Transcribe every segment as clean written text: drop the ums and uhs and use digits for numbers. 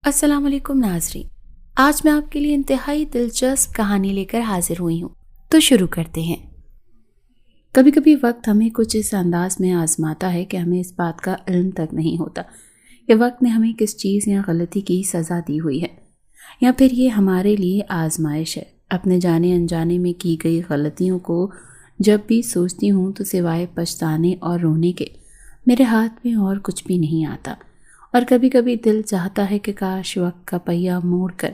السلام علیکم ناظرین، آج میں آپ کے لیے انتہائی دلچسپ کہانی لے کر حاضر ہوئی ہوں۔ تو شروع کرتے ہیں۔ کبھی کبھی وقت ہمیں کچھ اس انداز میں آزماتا ہے کہ ہمیں اس بات کا علم تک نہیں ہوتا کہ وقت نے ہمیں کس چیز یا غلطی کی سزا دی ہوئی ہے، یا پھر یہ ہمارے لیے آزمائش ہے۔ اپنے جانے انجانے میں کی گئی غلطیوں کو جب بھی سوچتی ہوں تو سوائے پچھتانے اور رونے کے میرے ہاتھ میں اور کچھ بھی نہیں آتا، اور کبھی کبھی دل چاہتا ہے کہ کاش وقت کا پہیہ موڑ کر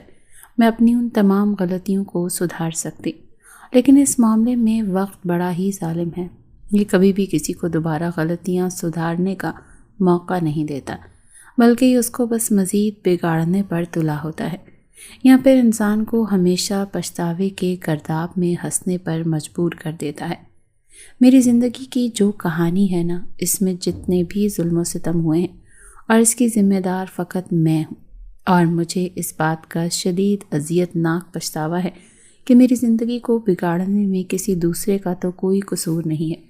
میں اپنی ان تمام غلطیوں کو سدھار سکتی، لیکن اس معاملے میں وقت بڑا ہی ظالم ہے۔ یہ کبھی بھی کسی کو دوبارہ غلطیاں سدھارنے کا موقع نہیں دیتا، بلکہ یہ اس کو بس مزید بگاڑنے پر تلا ہوتا ہے، یا پھر انسان کو ہمیشہ پچھتاوے کے گرداب میں ہنسنے پر مجبور کر دیتا ہے۔ میری زندگی کی جو کہانی ہے نا، اس میں جتنے بھی ظلم و ستم ہوئے ہیں اور اس کی ذمہ دار فقط میں ہوں، اور مجھے اس بات کا شدید اذیت ناک پچھتاوا ہے کہ میری زندگی کو بگاڑنے میں کسی دوسرے کا تو کوئی قصور نہیں ہے،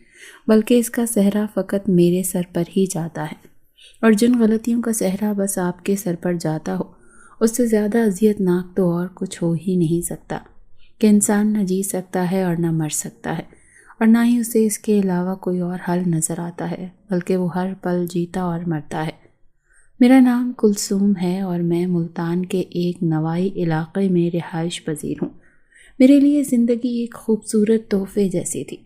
بلکہ اس کا صحرا فقط میرے سر پر ہی جاتا ہے، اور جن غلطیوں کا صحرا بس آپ کے سر پر جاتا ہو، اس سے زیادہ اذیت ناک تو اور کچھ ہو ہی نہیں سکتا کہ انسان نہ جی سکتا ہے اور نہ مر سکتا ہے، اور نہ ہی اسے اس کے علاوہ کوئی اور حل نظر آتا ہے، بلکہ وہ ہر پل جیتا اور مرتا ہے۔ میرا نام کلثوم ہے اور میں ملتان کے ایک نواحی علاقے میں رہائش پذیر ہوں۔ میرے لیے زندگی ایک خوبصورت تحفے جیسی تھی،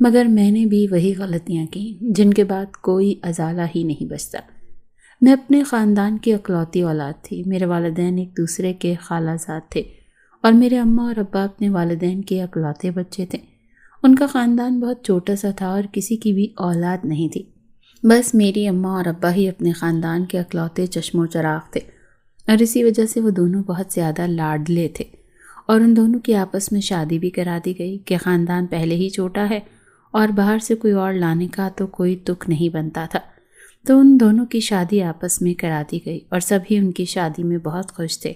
مگر میں نے بھی وہی غلطیاں کی جن کے بعد کوئی ازالہ ہی نہیں بچتا۔ میں اپنے خاندان کی اکلوتی اولاد تھی۔ میرے والدین ایک دوسرے کے خالہ زاد تھے، اور میرے اماں اور ابا اپنے والدین کے اکلوتے بچے تھے۔ ان کا خاندان بہت چھوٹا سا تھا اور کسی کی بھی اولاد نہیں تھی، بس میری اماں اور ابا ہی اپنے خاندان کے اکلوتے چشم و چراغ تھے، اور اسی وجہ سے وہ دونوں بہت زیادہ لاڈلے تھے، اور ان دونوں کی آپس میں شادی بھی کرا دی گئی کہ خاندان پہلے ہی چھوٹا ہے اور باہر سے کوئی اور لانے کا تو کوئی تک نہیں بنتا تھا، تو ان دونوں کی شادی آپس میں کرا دی گئی، اور سبھی ان کی شادی میں بہت خوش تھے۔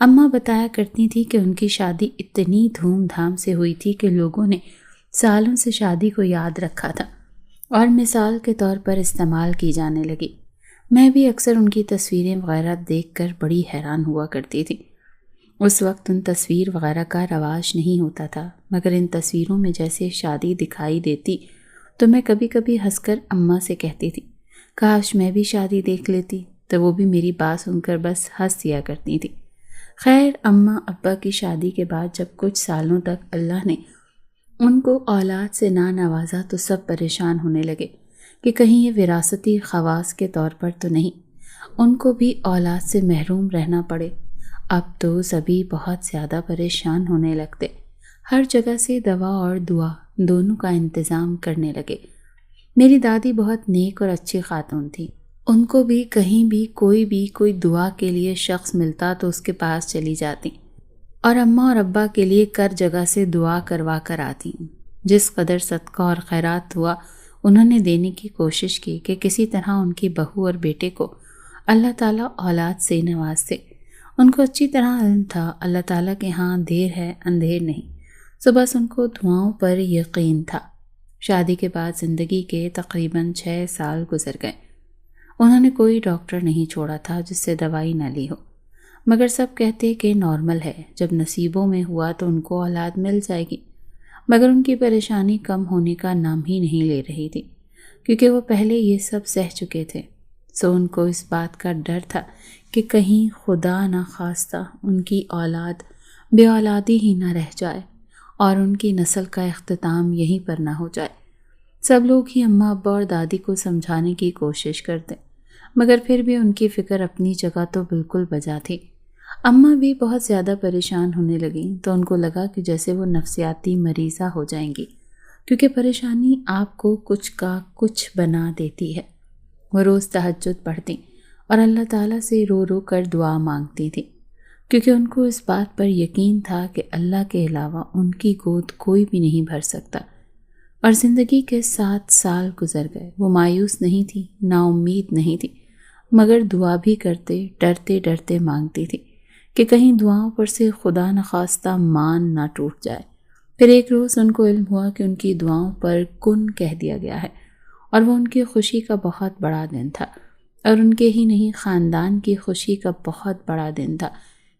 اماں بتایا کرتی تھی کہ ان کی شادی اتنی دھوم دھام سے ہوئی تھی کہ لوگوں نے سالوں سے شادی کو یاد رکھا تھا اور مثال کے طور پر استعمال کی جانے لگی۔ میں بھی اکثر ان کی تصویریں وغیرہ دیکھ کر بڑی حیران ہوا کرتی تھی۔ اس وقت ان تصویر وغیرہ کا رواج نہیں ہوتا تھا، مگر ان تصویروں میں جیسے شادی دکھائی دیتی تو میں کبھی کبھی ہنس کر اماں سے کہتی تھی کاش میں بھی شادی دیکھ لیتی، تو وہ بھی میری بات سن کر بس ہنس دیا کرتی تھی۔ خیر، اماں ابا کی شادی کے بعد جب کچھ سالوں تک اللہ نے ان کو اولاد سے نہ نوازا تو سب پریشان ہونے لگے کہ کہیں یہ وراثتی خواص کے طور پر تو نہیں ان کو بھی اولاد سے محروم رہنا پڑے۔ اب تو سبھی بہت زیادہ پریشان ہونے لگتے، ہر جگہ سے دوا اور دعا دونوں کا انتظام کرنے لگے۔ میری دادی بہت نیک اور اچھی خاتون تھی، ان کو بھی کہیں بھی کوئی دعا کے لیے شخص ملتا تو اس کے پاس چلی جاتی، اور اماں اور ابا کے لیے کر جگہ سے دعا کروا کر آتی۔ جس قدر صدقہ اور خیرات ہوا انہوں نے دینے کی کوشش کی کہ کسی طرح ان کی بہو اور بیٹے کو اللہ تعالیٰ اولاد سے نواز دے۔ ان کو اچھی طرح علم تھا اللہ تعالیٰ کے ہاں دیر ہے اندھیر نہیں، سو بس ان کو دعاؤں پر یقین تھا۔ شادی کے بعد زندگی کے تقریباً 6 سال گزر گئے۔ انہوں نے کوئی ڈاکٹر نہیں چھوڑا تھا جس سے دوائی نہ لی ہو، مگر سب کہتے کہ نارمل ہے، جب نصیبوں میں ہوا تو ان کو اولاد مل جائے گی۔ مگر ان کی پریشانی کم ہونے کا نام ہی نہیں لے رہی تھی، کیونکہ وہ پہلے یہ سب سہ چکے تھے، سو ان کو اس بات کا ڈر تھا کہ کہیں خدا نہ خواستہ ان کی اولاد بے اولادی ہی نہ رہ جائے اور ان کی نسل کا اختتام یہیں پر نہ ہو جائے۔ سب لوگ ہی اماں ابا اور دادی کو سمجھانے کی کوشش کرتے، مگر پھر بھی ان کی فکر اپنی جگہ تو بالکل بجا تھی۔ اماں بھی بہت زیادہ پریشان ہونے لگیں تو ان کو لگا کہ جیسے وہ نفسیاتی مریضہ ہو جائیں گی، کیونکہ پریشانی آپ کو کچھ کا کچھ بنا دیتی ہے۔ وہ روز تہجد پڑھتی اور اللہ تعالیٰ سے رو رو کر دعا مانگتی تھی، کیونکہ ان کو اس بات پر یقین تھا کہ اللہ کے علاوہ ان کی گود کوئی بھی نہیں بھر سکتا۔ اور زندگی کے 7 سال گزر گئے۔ وہ مایوس نہیں تھی، نا امید نہیں تھی، مگر دعا بھی کرتے ڈرتے ڈرتے مانگتی تھی کہ کہیں دعاؤں پر سے خدا نخواستہ مان نہ ٹوٹ جائے۔ پھر ایک روز ان کو علم ہوا کہ ان کی دعاؤں پر کن کہہ دیا گیا ہے، اور وہ ان کی خوشی کا بہت بڑا دن تھا۔ اور ان کے ہی نہیں خاندان کی خوشی کا بہت بڑا دن تھا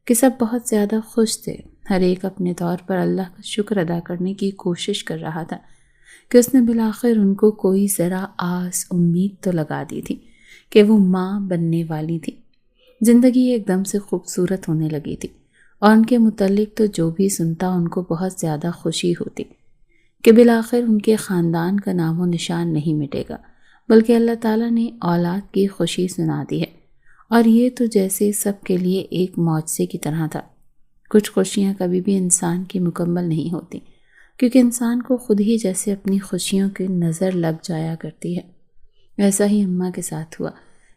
کہ سب بہت زیادہ خوش تھے۔ ہر ایک اپنے طور پر اللہ کا شکر ادا کرنے کی کوشش کر رہا تھا کہ اس نے بالآخر ان کو کوئی ذرا آس امید تو لگا دی تھی کہ وہ ماں بننے والی تھی۔ زندگی ایک دم سے خوبصورت ہونے لگی تھی اور ان کے متعلق تو جو بھی سنتا ان کو بہت زیادہ خوشی ہوتی کہ بالآخر ان کے خاندان کا نام و نشان نہیں مٹے گا، بلکہ اللہ تعالیٰ نے اولاد کی خوشی سنا دی ہے۔ اور یہ تو جیسے سب کے لیے ایک معجزے کی طرح تھا۔ کچھ خوشیاں کبھی بھی انسان کی مکمل نہیں ہوتی، کیونکہ انسان کو خود ہی جیسے اپنی خوشیوں کی نظر لگ جایا کرتی ہے۔ ایسا ہی اماں کے ساتھ ہوا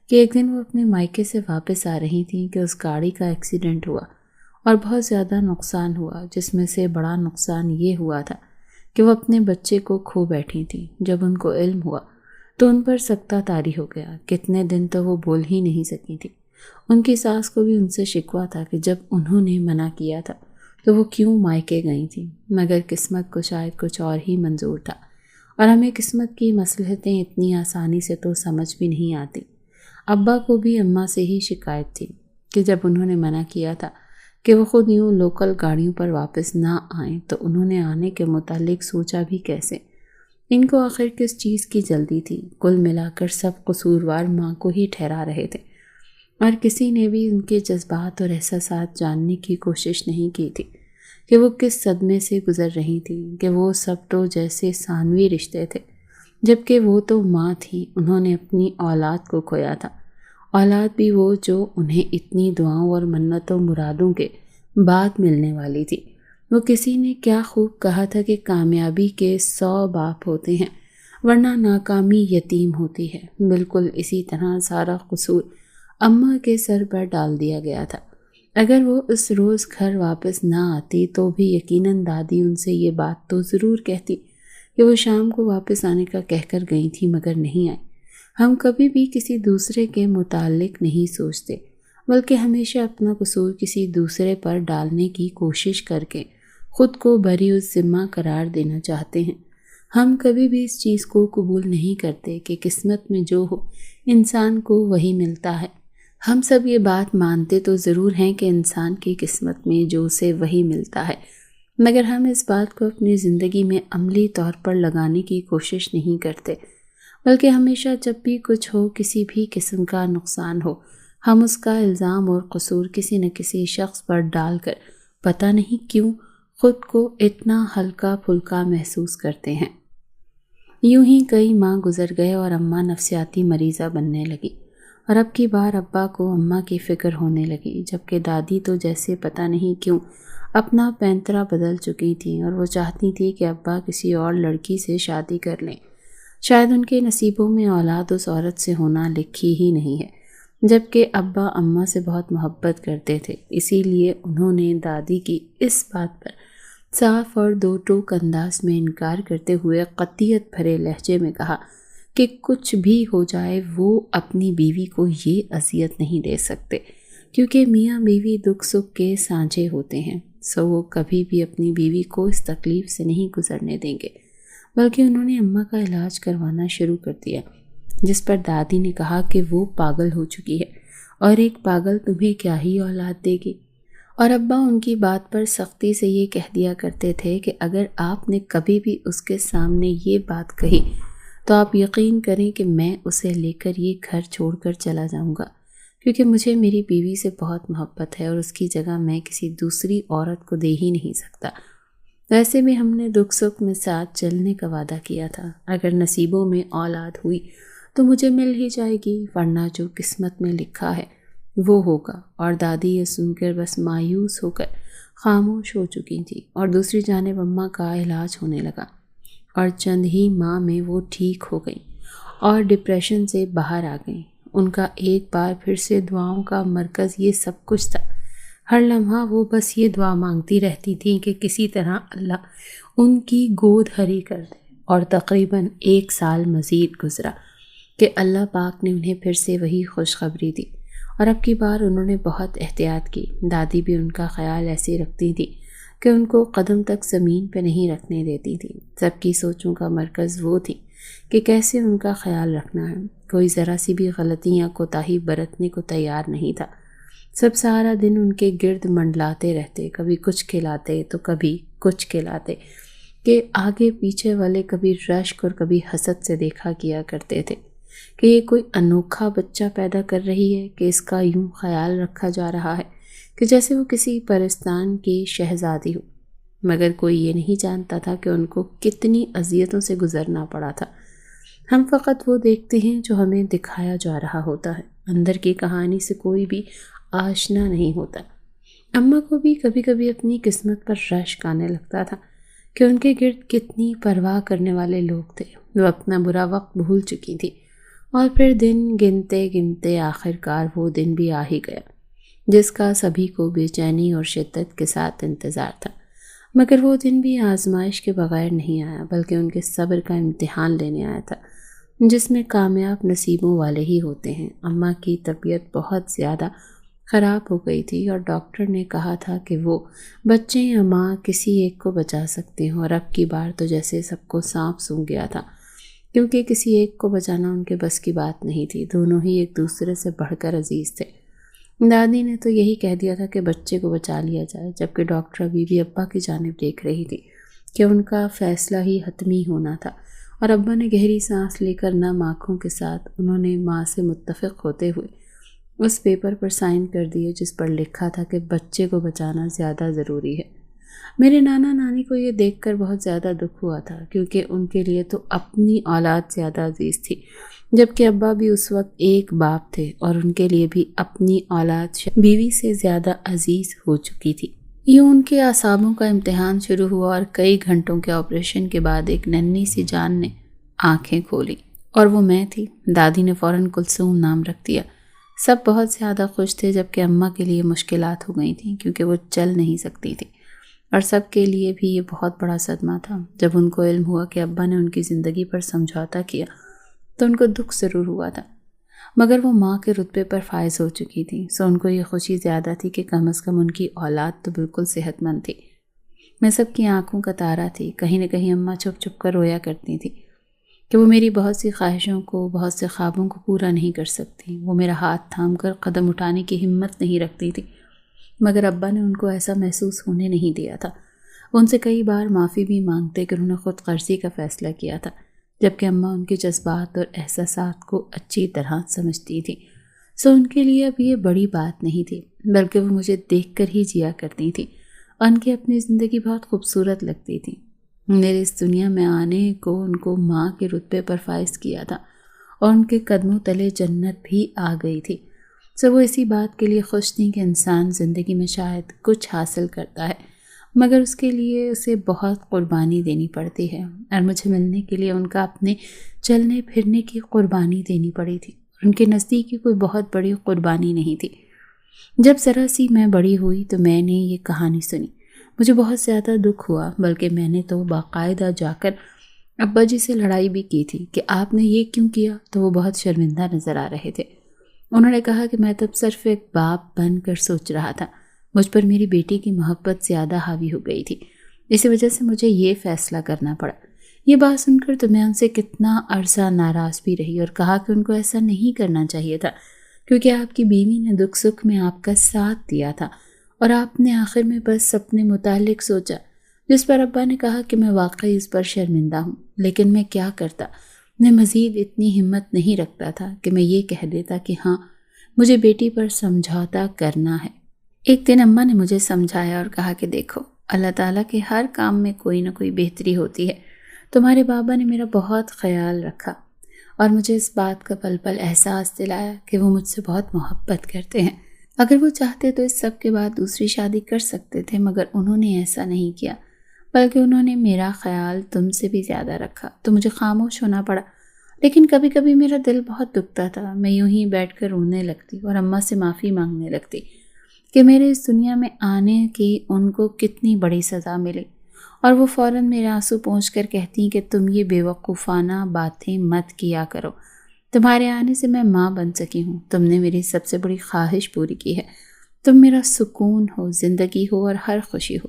کہ ایک دن وہ اپنے مائکے سے واپس آ رہی تھیں کہ اس گاڑی کا ایکسیڈنٹ ہوا اور بہت زیادہ نقصان ہوا، جس میں سے بڑا نقصان یہ ہوا تھا کہ وہ اپنے بچے کو کھو بیٹھی تھیں۔ جب ان کو علم ہوا تو ان پر سکتہ طاری ہو گیا۔ کتنے دن تو وہ بول ہی نہیں سکی تھی۔ ان کی ساس کو بھی ان سے شکوہ تھا کہ جب انہوں نے منع کیا تھا تو وہ کیوں مائکے گئی تھیں، مگر قسمت کو شاید کچھ اور ہی منظور تھا، اور ہمیں قسمت کی مصلحتیں اتنی آسانی سے تو سمجھ بھی نہیں آتی۔ ابا کو بھی اماں سے ہی شکایت تھی کہ جب انہوں نے منع کیا تھا کہ وہ خود یوں لوکل گاڑیوں پر واپس نہ آئیں تو انہوں نے آنے کے متعلق سوچا بھی کیسے۔ ان کو آخر کس چیز کی جلدی تھی؟ کل ملا کر سب قصوروار ماں کو ہی ٹھہرا رہے تھے، اور کسی نے بھی ان کے جذبات اور احساسات جاننے کی کوشش نہیں کی تھی کہ وہ کس صدمے سے گزر رہی تھیں، کہ وہ سب تو جیسے ثانوی رشتے تھے، جبکہ وہ تو ماں تھیں۔ انہوں نے اپنی اولاد کو کھویا تھا، اولاد بھی وہ جو انہیں اتنی دعاؤں اور منتوں مرادوں کے بعد ملنے والی تھی۔ وہ کسی نے کیا خوب کہا تھا کہ کامیابی کے 100 باپ ہوتے ہیں ورنہ ناکامی یتیم ہوتی ہے۔ بالکل اسی طرح سارا قصور اماں کے سر پر ڈال دیا گیا تھا۔ اگر وہ اس روز گھر واپس نہ آتی تو بھی یقیناً دادی ان سے یہ بات تو ضرور کہتی کہ وہ شام کو واپس آنے کا کہہ کر گئی تھی مگر نہیں آئی۔ ہم کبھی بھی کسی دوسرے کے متعلق نہیں سوچتے، بلکہ ہمیشہ اپنا قصور کسی دوسرے پر ڈالنے کی کوشش کر کے خود کو بری الذمہ قرار دینا چاہتے ہیں۔ ہم کبھی بھی اس چیز کو قبول نہیں کرتے کہ قسمت میں جو ہو انسان کو وہی ملتا ہے۔ ہم سب یہ بات مانتے تو ضرور ہیں کہ انسان کی قسمت میں جو اسے وہی ملتا ہے، مگر ہم اس بات کو اپنی زندگی میں عملی طور پر لگانے کی کوشش نہیں کرتے، بلکہ ہمیشہ جب بھی کچھ ہو، کسی بھی قسم کا نقصان ہو، ہم اس کا الزام اور قصور کسی نہ کسی شخص پر ڈال کر پتہ نہیں کیوں خود کو اتنا ہلکا پھلکا محسوس کرتے ہیں۔ یوں ہی کئی ماہ گزر گئے اور اماں نفسیاتی مریضہ بننے لگی، اور اب کی بار ابا کو اماں کی فکر ہونے لگی، جبکہ دادی تو جیسے پتہ نہیں کیوں اپنا پینترا بدل چکی تھیں اور وہ چاہتی تھی کہ ابا کسی اور لڑکی سے شادی کر لیں۔ شاید ان کے نصیبوں میں اولاد اس عورت سے ہونا لکھی ہی نہیں ہے، جبکہ ابا اماں سے بہت محبت کرتے تھے۔ اسی لیے انہوں نے دادی کی اس بات پر صاف اور دو ٹوک انداز میں انکار کرتے ہوئے قطعیت بھرے لہجے میں کہا کہ کچھ بھی ہو جائے وہ اپنی بیوی کو یہ اذیت نہیں دے سکتے، کیونکہ میاں بیوی دکھ سکھ کے سانجھے ہوتے ہیں، سو وہ کبھی بھی اپنی بیوی کو اس تکلیف سے نہیں گزرنے دیں گے۔ بلکہ انہوں نے اماں کا علاج کروانا شروع کر دیا، جس پر دادی نے کہا کہ وہ پاگل ہو چکی ہے اور ایک پاگل تمہیں کیا ہی اولاد دے گی۔ اور ابا ان کی بات پر سختی سے یہ کہہ دیا کرتے تھے کہ اگر آپ نے کبھی بھی اس کے سامنے یہ بات کہی تو آپ یقین کریں کہ میں اسے لے کر یہ گھر چھوڑ کر چلا جاؤں گا، کیونکہ مجھے میری بیوی سے بہت محبت ہے اور اس کی جگہ میں کسی دوسری عورت کو دے ہی نہیں سکتا۔ ویسے بھی ہم نے دکھ سکھ میں ساتھ چلنے کا وعدہ کیا تھا، اگر نصیبوں میں اولاد ہوئی تو مجھے مل ہی جائے گی، ورنہ جو قسمت میں لکھا ہے وہ ہوگا۔ اور دادی یہ سن کر بس مایوس ہو کر خاموش ہو چکی تھی، اور دوسری جانب اماں کا علاج ہونے لگا اور چند ہی ماہ میں وہ ٹھیک ہو گئیں اور ڈپریشن سے باہر آ گئیں۔ ان کا ایک بار پھر سے دعاؤں کا مرکز یہ سب کچھ تھا۔ ہر لمحہ وہ بس یہ دعا مانگتی رہتی تھیں کہ کسی طرح اللہ ان کی گود ہری کر دے، اور تقریباً 1 سال مزید گزرا کہ اللہ پاک نے انہیں پھر سے وہی خوشخبری دی، اور اب کی بار انہوں نے بہت احتیاط کی۔ دادی بھی ان کا خیال ایسے رکھتی تھی کہ ان کو قدم تک زمین پہ نہیں رکھنے دیتی تھی۔ سب کی سوچوں کا مرکز وہ تھی کہ کیسے ان کا خیال رکھنا ہے۔ کوئی ذرا سی بھی غلطی یا کوتاہی برتنے کو تیار نہیں تھا۔ سب سارا دن ان کے گرد منڈلاتے رہتے، کبھی کچھ کھلاتے تو کبھی کچھ کھلاتے، کہ آگے پیچھے والے کبھی رشک اور کبھی حسد سے دیکھا کیا کرتے تھے کہ یہ کوئی انوکھا بچہ پیدا کر رہی ہے کہ اس کا یوں خیال رکھا جا رہا ہے کہ جیسے وہ کسی پرستان کی شہزادی ہو۔ مگر کوئی یہ نہیں جانتا تھا کہ ان کو کتنی اذیتوں سے گزرنا پڑا تھا۔ ہم فقط وہ دیکھتے ہیں جو ہمیں دکھایا جا رہا ہوتا ہے، اندر کی کہانی سے کوئی بھی آشنا نہیں ہوتا۔ اماں کو بھی کبھی کبھی اپنی قسمت پر رشک آنے لگتا تھا کہ ان کے گرد کتنی پرواہ کرنے والے لوگ تھے۔ وہ اپنا برا وقت بھول چکی تھی، اور پھر دن گنتے گنتے آخر کار وہ دن بھی آ ہی گیا جس کا سبھی کو بے چینی اور شدت کے ساتھ انتظار تھا۔ مگر وہ دن بھی آزمائش کے بغیر نہیں آیا، بلکہ ان کے صبر کا امتحان لینے آیا تھا، جس میں کامیاب نصیبوں والے ہی ہوتے ہیں۔ اماں کی طبیعت بہت زیادہ خراب ہو گئی تھی، اور ڈاکٹر نے کہا تھا کہ وہ بچے یا ماں کسی ایک کو بچا سکتے ہیں، اور اب کی بار تو جیسے سب کو سانپ سونگھ گیا تھا، کیونکہ کسی ایک کو بچانا ان کے بس کی بات نہیں تھی۔ دونوں ہی ایک دوسرے سے بڑھ کر عزیز تھے۔ دادی نے تو یہی کہہ دیا تھا کہ بچے کو بچا لیا جائے، جبکہ ڈاکٹر ابھی بھی ابا کی جانب دیکھ رہی تھی کہ ان کا فیصلہ ہی حتمی ہونا تھا، اور ابا نے گہری سانس لے کر نم آنکھوں کے ساتھ انہوں نے ماں سے متفق ہوتے ہوئے اس پیپر پر سائن کر دیے جس پر لکھا تھا کہ بچے کو بچانا زیادہ ضروری ہے۔ میرے نانا نانی کو یہ دیکھ کر بہت زیادہ دکھ ہوا تھا، کیونکہ ان کے لیے تو اپنی اولاد زیادہ عزیز تھی، جبکہ ابا بھی اس وقت ایک باپ تھے اور ان کے لیے بھی اپنی اولاد بیوی سے زیادہ عزیز ہو چکی تھی۔ یوں ان کے اعصابوں کا امتحان شروع ہوا، اور کئی گھنٹوں کے آپریشن کے بعد ایک ننھی سی جان نے آنکھیں کھولی، اور وہ میں تھی۔ دادی نے فوراً کلثوم نام رکھ دیا۔ سب بہت زیادہ خوش تھے، جبکہ اماں کے لیے مشکلات ہو گئی تھیں، کیونکہ وہ چل نہیں سکتی تھی، اور سب کے لیے بھی یہ بہت بڑا صدمہ تھا۔ جب ان کو علم ہوا کہ ابا نے ان کی زندگی پر سمجھوتا کیا تو ان کو دکھ ضرور ہوا تھا، مگر وہ ماں کے رتبے پر فائز ہو چکی تھی، سو ان کو یہ خوشی زیادہ تھی کہ کم از کم ان کی اولاد تو بالکل صحت مند تھی۔ میں سب کی آنکھوں کا تارا تھی۔ کہیں نہ کہیں اماں چھپ چھپ کر رویا کرتی تھی کہ وہ میری بہت سی خواہشوں کو، بہت سے خوابوں کو پورا نہیں کر سکتی۔ وہ میرا ہاتھ تھام کر قدم اٹھانے کی ہمت نہیں رکھتی تھی، مگر ابا نے ان کو ایسا محسوس ہونے نہیں دیا تھا۔ وہ ان سے کئی بار معافی بھی مانگتے کہ انہوں نے خود غرضی کا فیصلہ کیا تھا، جبکہ اماں ان کے جذبات اور احساسات کو اچھی طرح سمجھتی تھی، سو ان کے لیے اب یہ بڑی بات نہیں تھی، بلکہ وہ مجھے دیکھ کر ہی جیا کرتی تھی، اور ان کی اپنی زندگی بہت خوبصورت لگتی تھی۔ میرے اس دنیا میں آنے کو ان کو ماں کے رتبے پر فائز کیا تھا، اور ان کے قدموں تلے جنت بھی آ گئی تھی۔ سو وہ اسی بات کے لیے خوش تھیں کہ انسان زندگی میں شاید کچھ حاصل کرتا ہے، مگر اس کے لیے اسے بہت قربانی دینی پڑتی ہے، اور مجھے ملنے کے لیے ان کا اپنے چلنے پھرنے کی قربانی دینی پڑی تھی۔ ان کے نزدیک کوئی بہت بڑی قربانی نہیں تھی۔ جب ذرا سی میں بڑی ہوئی تو میں نے یہ کہانی سنی۔ مجھے بہت زیادہ دکھ ہوا، بلکہ میں نے تو باقاعدہ جا کر ابا جی سے لڑائی بھی کی تھی کہ آپ نے یہ کیوں کیا، تو وہ بہت شرمندہ نظر آ رہے تھے۔ انہوں نے کہا کہ میں تب صرف ایک باپ بن کر سوچ رہا تھا، مجھ پر میری بیٹی کی محبت زیادہ حاوی ہو گئی تھی، اسی وجہ سے مجھے یہ فیصلہ کرنا پڑا۔ یہ بات سن کر تو میں ان سے کتنا عرصہ ناراض بھی رہی، اور کہا کہ ان کو ایسا نہیں کرنا چاہیے تھا، کیونکہ آپ کی بیوی نے دکھ سکھ میں آپ کا ساتھ دیا تھا، اور آپ نے آخر میں بس اپنے متعلق سوچا، جس پر ابا نے کہا کہ میں واقعی اس پر شرمندہ ہوں، لیکن میں کیا کرتا، میں مزید اتنی ہمت نہیں رکھتا تھا کہ میں یہ کہہ دیتا کہ ہاں مجھے بیٹی پر سمجھوتا کرنا ہے۔ ایک دن اماں نے مجھے سمجھایا اور کہا کہ دیکھو، اللہ تعالیٰ کے ہر کام میں کوئی نہ کوئی بہتری ہوتی ہے۔ تمہارے بابا نے میرا بہت خیال رکھا، اور مجھے اس بات کا پل پل احساس دلایا کہ وہ مجھ سے بہت محبت کرتے ہیں۔ اگر وہ چاہتے تو اس سب کے بعد دوسری شادی کر سکتے تھے، مگر انہوں نے ایسا نہیں کیا، بلکہ انہوں نے میرا خیال تم سے بھی زیادہ رکھا، تو مجھے خاموش ہونا پڑا۔ لیکن کبھی کبھی میرا دل بہت دکھتا تھا، میں یوں ہی بیٹھ کر رونے لگتی اور اماں سے معافی مانگنے لگتی کہ میرے اس دنیا میں آنے کی ان کو کتنی بڑی سزا ملی، اور وہ فوراً میرے آنسو پونچھ کر کہتی کہ تم یہ بے وقوفانہ باتیں مت کیا کرو، تمہارے آنے سے میں ماں بن سکی ہوں، تم نے میری سب سے بڑی خواہش پوری کی ہے، تم میرا سکون ہو، زندگی ہو اور ہر خوشی ہو،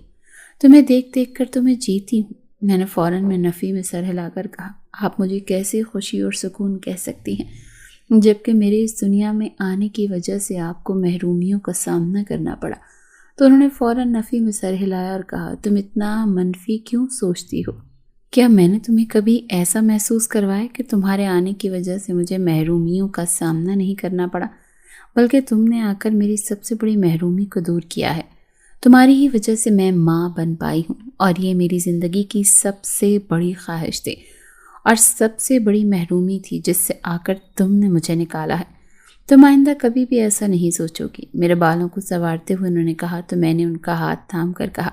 تمہیں دیکھ دیکھ کر تو میں جیتی ہوں۔ میں نے فوراً نفی میں سر ہلا کر کہا، آپ مجھے کیسے خوشی اور سکون کہہ سکتی ہیں؟ جبکہ میرے اس دنیا میں آنے کی وجہ سے آپ کو محرومیوں کا سامنا کرنا پڑا۔ تو انہوں نے فوراً نفی میں سر ہلایا اور کہا، تم اتنا منفی کیوں سوچتی ہو؟ کیا میں نے تمہیں کبھی ایسا محسوس کروایا کہ تمہارے آنے کی وجہ سے مجھے محرومیوں کا سامنا نہیں کرنا پڑا؟ بلکہ تم نے آ کر میری سب سے بڑی محرومی کو دور کیا ہے۔ تمہاری ہی وجہ سے میں ماں بن پائی ہوں، اور یہ میری زندگی کی سب سے بڑی خواہش تھی اور سب سے بڑی محرومی تھی جس سے آ کر تم نے مجھے نکالا ہے۔ تم آئندہ کبھی بھی ایسا نہیں سوچو گی۔ میرے بالوں کو سنوارتے ہوئے انہوں نے کہا تو میں نے ان کا ہاتھ تھام کر کہا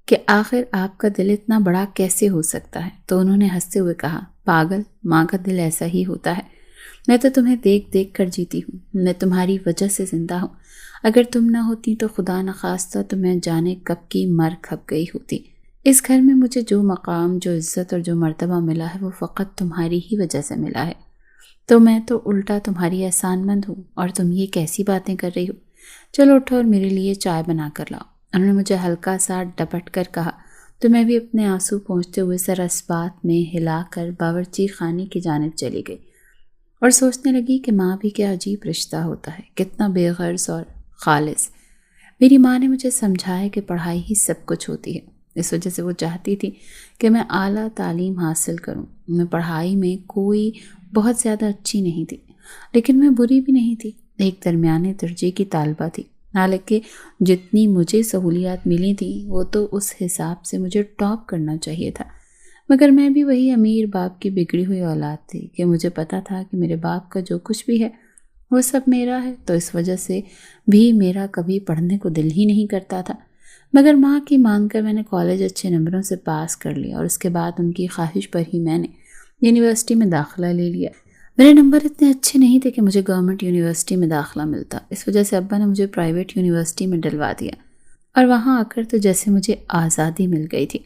کہ آخر آپ کا دل اتنا بڑا کیسے ہو سکتا ہے؟ تو انہوں نے ہنستے ہوئے کہا، پاگل، ماں کا دل ایسا ہی ہوتا ہے۔ میں تو تمہیں دیکھ دیکھ کر جیتی ہوں، میں تمہاری وجہ سے زندہ ہوں۔ اگر تم نہ ہوتی تو خدا نخواستہ تو میں جانے کب کی مر کھپ گئی ہوتی۔ اس گھر میں مجھے جو مقام، جو عزت اور جو مرتبہ ملا ہے وہ فقط تمہاری ہی وجہ سے ملا ہے۔ تو میں تو الٹا تمہاری احسان مند ہوں، اور تم یہ کیسی باتیں کر رہی ہو؟ چلو اٹھو اور میرے لیے چائے بنا کر لاؤ۔ انہوں نے مجھے ہلکا سا ڈپٹ کر کہا تو میں بھی اپنے آنسو پہنچتے ہوئے سر اس بات میں ہلا کر باورچی خانے کی جانب چلی گئی اور سوچنے لگی کہ ماں بھی کیا عجیب رشتہ ہوتا ہے، کتنا بے غرض اور خالص۔ میری ماں نے مجھے سمجھایا کہ پڑھائی ہی سب کچھ ہوتی ہے، اس وجہ سے وہ چاہتی تھی کہ میں اعلیٰ تعلیم حاصل کروں۔ میں پڑھائی میں کوئی بہت زیادہ اچھی نہیں تھی، لیکن میں بری بھی نہیں تھی، ایک درمیانے درجے کی طالبہ تھی۔ حالانکہ جتنی مجھے سہولیات ملی تھیں وہ تو اس حساب سے مجھے ٹاپ کرنا چاہیے تھا، مگر میں بھی وہی امیر باپ کی بگڑی ہوئی اولاد تھی کہ مجھے پتا تھا کہ میرے باپ کا جو کچھ بھی ہے وہ سب میرا ہے، تو اس وجہ سے بھی میرا کبھی پڑھنے کو دل ہی نہیں کرتا تھا۔ مگر ماں کی مان کر میں نے کالج اچھے نمبروں سے پاس کر لیا، اور اس کے بعد ان کی خواہش پر ہی میں نے یونیورسٹی میں داخلہ لے لیا۔ میرے نمبر اتنے اچھے نہیں تھے کہ مجھے گورنمنٹ یونیورسٹی میں داخلہ ملتا، اس وجہ سے ابا نے مجھے پرائیویٹ یونیورسٹی میں ڈلوا دیا، اور وہاں آ کر تو جیسے مجھے آزادی مل گئی تھی۔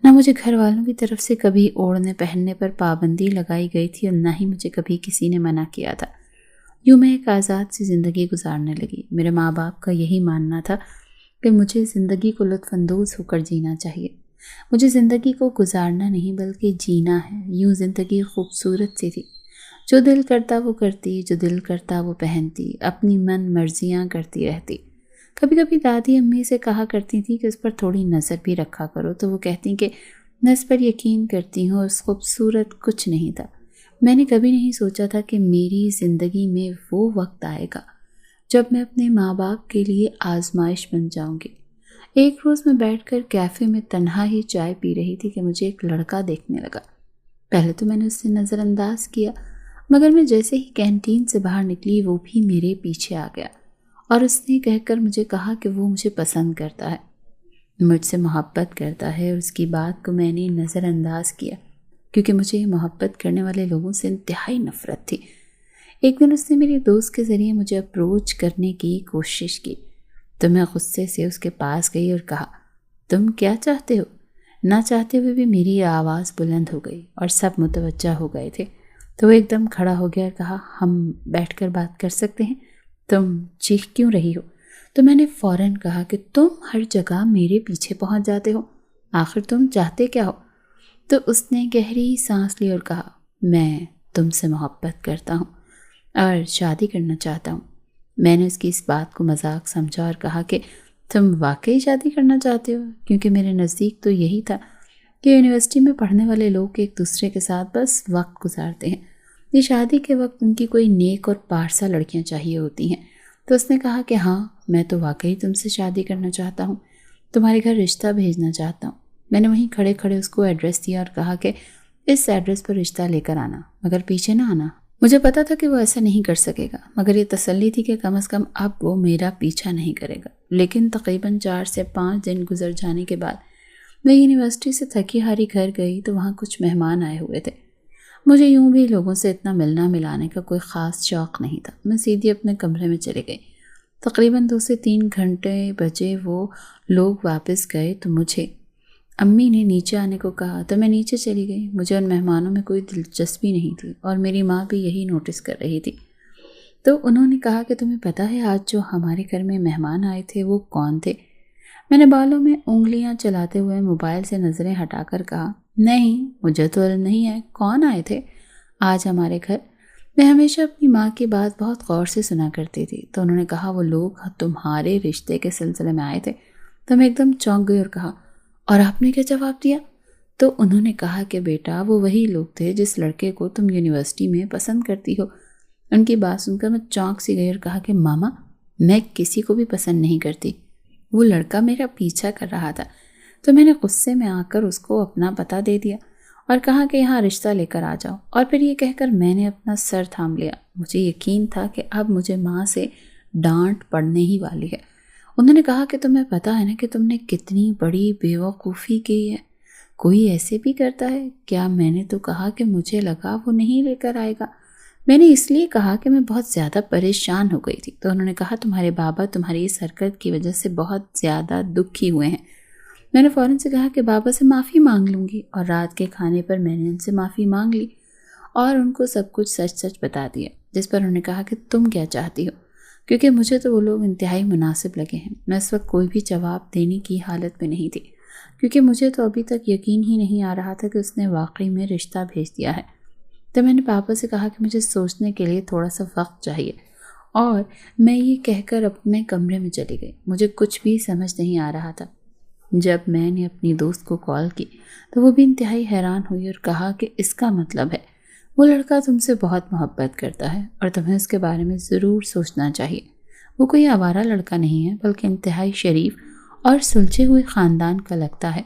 نہ مجھے گھر والوں کی طرف سے کبھی اوڑھنے پہننے پر پابندی لگائی گئی تھی، اور نہ ہی مجھے کبھی کسی نے منع کیا تھا۔ یوں میں ایک آزاد سی زندگی گزارنے لگی۔ میرے ماں باپ کا یہی ماننا تھا کہ مجھے زندگی کو لطف اندوز ہو کر جینا چاہیے، مجھے زندگی کو گزارنا نہیں بلکہ جینا ہے۔ یوں زندگی خوبصورت سی تھی، جو دل کرتا وہ کرتی، جو دل کرتا وہ پہنتی، اپنی من مرضیاں کرتی رہتی۔ کبھی کبھی دادی امی سے کہا کرتی تھی کہ اس پر تھوڑی نظر بھی رکھا کرو، تو وہ کہتی کہ میں اس پر یقین کرتی ہوں، اس خوبصورت کچھ نہیں تھا۔ میں نے کبھی نہیں سوچا تھا کہ میری زندگی میں وہ وقت آئے گا جب میں اپنے ماں باپ کے لیے آزمائش بن جاؤں گی۔ ایک روز میں بیٹھ کر کیفے میں تنہا ہی چائے پی رہی تھی کہ مجھے ایک لڑکا دیکھنے لگا۔ پہلے تو میں نے اس سے نظر انداز کیا، مگر میں جیسے ہی کینٹین سے باہر نکلی وہ بھی میرے پیچھے آ گیا، اور اس نے کہہ کر مجھے کہا کہ وہ مجھے پسند کرتا ہے، مجھ سے محبت کرتا ہے۔ اور اس کی بات کو میں نے نظر انداز کیا، کیونکہ مجھے محبت کرنے والے لوگوں سے انتہائی نفرت تھی۔ ایک دن اس نے میری دوست کے ذریعے مجھے اپروچ کرنے کی کوشش کی، تو میں غصے سے اس کے پاس گئی اور کہا، تم کیا چاہتے ہو؟ نہ چاہتے ہوئے بھی میری آواز بلند ہو گئی اور سب متوجہ ہو گئے تھے۔ تو وہ ایک دم کھڑا ہو گیا اور کہا، ہم بیٹھ کر بات کر سکتے ہیں؟ تم چیخ کیوں رہی ہو؟ تو میں نے فوراً کہا کہ تم ہر جگہ میرے پیچھے پہنچ جاتے ہو، آخر تم چاہتے کیا ہو؟ تو اس نے گہری سانس لی اور کہا، میں تم سے محبت کرتا ہوں اور شادی کرنا چاہتا ہوں۔ میں نے اس کی اس بات کو مذاق سمجھا اور کہا کہ تم واقعی شادی کرنا چاہتے ہو؟ کیونکہ میرے نزدیک تو یہی تھا کہ یونیورسٹی میں پڑھنے والے لوگ ایک دوسرے کے ساتھ بس وقت گزارتے ہیں، یہ شادی کے وقت ان کی کوئی نیک اور پارسا لڑکیاں چاہیے ہوتی ہیں۔ تو اس نے کہا کہ ہاں، میں تو واقعی تم سے شادی کرنا چاہتا ہوں، تمہارے گھر رشتہ بھیجنا چاہتا ہوں۔ میں نے وہیں کھڑے کھڑے اس کو ایڈریس دیا اور کہا کہ اس ایڈریس پر رشتہ لے کر آنا، مگر پیچھے نہ آنا۔ مجھے پتا تھا کہ وہ ایسا نہیں کر سکے گا، مگر یہ تسلی تھی کہ کم از کم اب وہ میرا پیچھا نہیں کرے گا۔ لیکن تقریباً 4 سے 5 دن گزر جانے کے بعد میں یونیورسٹی سے تھکی ہاری گھر گئی تو وہاں کچھ مہمان آئے ہوئے تھے۔ مجھے یوں بھی لوگوں سے اتنا ملنا ملانے کا کوئی خاص شوق نہیں تھا۔ میں سیدھی اپنے کمرے میں چلی گئی۔ تقریباً 2 سے 3 گھنٹے بجے وہ لوگ واپس گئے تو مجھے امی نے نیچے آنے کو کہا، تو میں نیچے چلی گئی۔ مجھے ان مہمانوں میں کوئی دلچسپی نہیں تھی، اور میری ماں بھی یہی نوٹس کر رہی تھی۔ تو انہوں نے کہا کہ تمہیں پتہ ہے آج جو ہمارے گھر میں مہمان آئے تھے وہ کون تھے؟ میں نے بالوں میں انگلیاں چلاتے ہوئے موبائل سے نظریں ہٹا کر کہا، نہیں، مجھے تو علم نہیں ہے، کون آئے تھے آج ہمارے گھر؟ میں ہمیشہ اپنی ماں کی بات بہت غور سے سنا کرتی تھی، تو انہوں نے کہا وہ لوگ تمہارے رشتے کے سلسلے میں آئے تھے، تو میں ایک دم چونک گئی اور کہا اور آپ نے کیا جواب دیا؟ تو انہوں نے کہا کہ بیٹا وہ وہی لوگ تھے جس لڑکے کو تم یونیورسٹی میں پسند کرتی ہو۔ ان کی بات سن کر میں چونک سی گئی اور کہا کہ ماما میں کسی کو بھی پسند نہیں کرتی، وہ لڑکا میرا پیچھا کر رہا تھا، تو میں نے غصے میں آ کر اس کو اپنا پتہ دے دیا اور کہا کہ یہاں رشتہ لے کر آ جاؤ، اور پھر یہ کہہ کر میں نے اپنا سر تھام لیا۔ مجھے یقین تھا کہ اب مجھے ماں سے ڈانٹ پڑنے ہی والی ہے۔ انہوں نے کہا کہ تمہیں پتہ ہے نا کہ تم نے کتنی بڑی بیوقوفی کی ہے، کوئی ایسے بھی کرتا ہے کیا؟ میں نے تو کہا کہ مجھے لگا وہ نہیں لے کر آئے گا، میں نے اس لیے کہا کہ میں بہت زیادہ پریشان ہو گئی تھی۔ تو انہوں نے کہا تمہارے بابا تمہاری اس حرکت کی وجہ سے بہت زیادہ دکھی ہوئے ہیں۔ میں نے فوراً سے کہا کہ بابا سے معافی مانگ لوں گی، اور رات کے کھانے پر میں نے ان سے معافی مانگ لی اور ان کو سب کچھ سچ سچ بتا دیا، جس پر انہوں نے کہا کہ تم کیا چاہتی ہو، کیونکہ مجھے تو وہ لوگ انتہائی مناسب لگے ہیں۔ میں اس وقت کوئی بھی جواب دینے کی حالت میں نہیں تھی، کیونکہ مجھے تو ابھی تک یقین ہی نہیں آ رہا تھا کہ اس نے واقعی میں رشتہ بھیج دیا ہے۔ تو میں نے پاپا سے کہا کہ مجھے سوچنے کے لیے تھوڑا سا وقت چاہیے، اور میں یہ کہہ کر اپنے کمرے میں چلی گئی۔ مجھے کچھ بھی سمجھ نہیں آ رہا تھا۔ جب میں نے اپنی دوست کو کال کی تو وہ بھی انتہائی حیران ہوئی اور کہا کہ اس کا مطلب ہے وہ لڑکا تم سے بہت محبت کرتا ہے اور تمہیں اس کے بارے میں ضرور سوچنا چاہیے۔ وہ کوئی آوارہ لڑکا نہیں ہے، بلکہ انتہائی شریف اور سلجھے ہوئے خاندان کا لگتا ہے۔